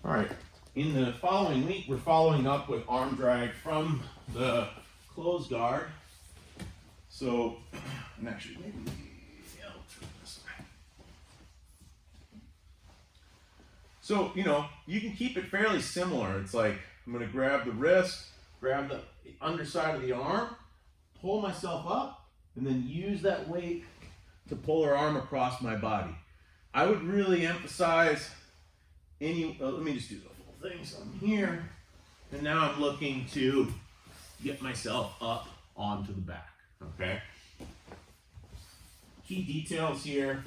All right, in the following week, we're following up with arm drag from the closed guard. So, and actually, maybe I'll turn this way. So, you know, you can keep it fairly similar. It's like, I'm gonna grab the wrist, grab the underside of the arm, pull myself up, and then use that weight to pull her arm across my body. I would really emphasize let me just do the full thing. So I'm here, and now I'm looking to get myself up onto the back, okay? Key details here,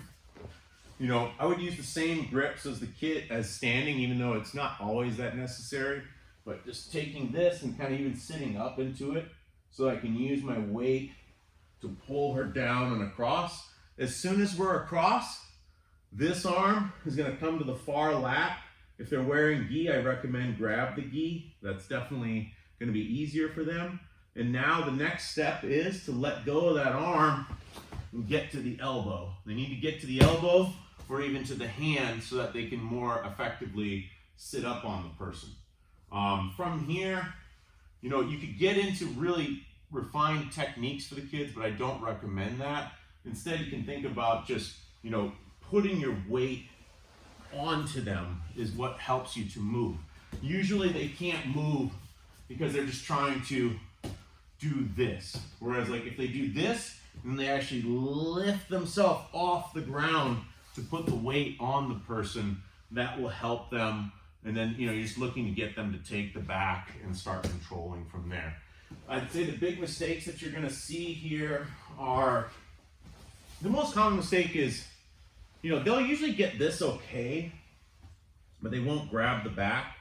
you know, I would use the same grips as the kid as standing, even though it's not always that necessary, but just taking this and kind of even sitting up into it so I can use my weight to pull her down and across. As soon as we're across, this arm is going to come to the far lat. If they're wearing gi, I recommend grab the gi. That's definitely going to be easier for them. And now the next step is to let go of that arm and get to the elbow. They need to get to the elbow or even to the hand so that they can more effectively sit up on the person. From here, you know, you could get into really refined techniques for the kids, but I don't recommend that. Instead, you can think about just, you know, putting your weight onto them is what helps you to move. Usually they can't move because they're just trying to do this. Whereas like if they do this, then they actually lift themselves off the ground to put the weight on the person. That will help them. And then, you know, you're just looking to get them to take the back and start controlling from there. I'd say the big mistakes that you're gonna see here are, the most common mistake is, you know, they'll usually get this okay, but they won't grab the back.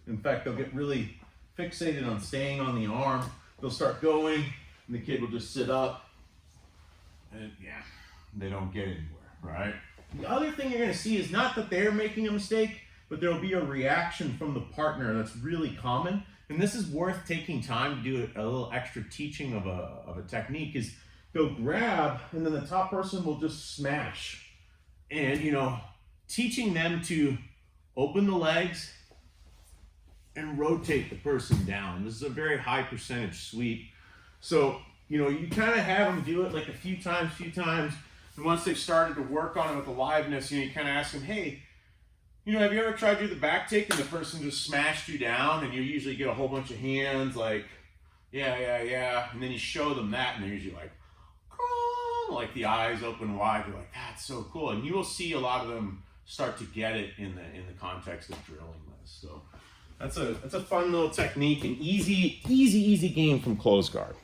In fact, they'll get really fixated on staying on the arm. They'll start going, and the kid will just sit up, and yeah, they don't get anywhere, right? The other thing you're gonna see is not that they're making a mistake, but there'll be a reaction from the partner that's really common. And this is worth taking time to do a little extra teaching of a technique, is they'll grab, and then the top person will just smash. And, you know, teaching them to open the legs and rotate the person down. This is a very high percentage sweep. So, you know, you kind of have them do it like a few times. And once they've started to work on it with aliveness, you know, you kind of ask them, hey, you know, have you ever tried to do the back take and the person just smashed you down? And you usually get a whole bunch of hands like, yeah. And then you show them that and they're usually like the eyes open wide. You're like, that's so cool. And you will see a lot of them start to get it in the context of drilling this. So that's a fun little technique, and easy game from closed guard.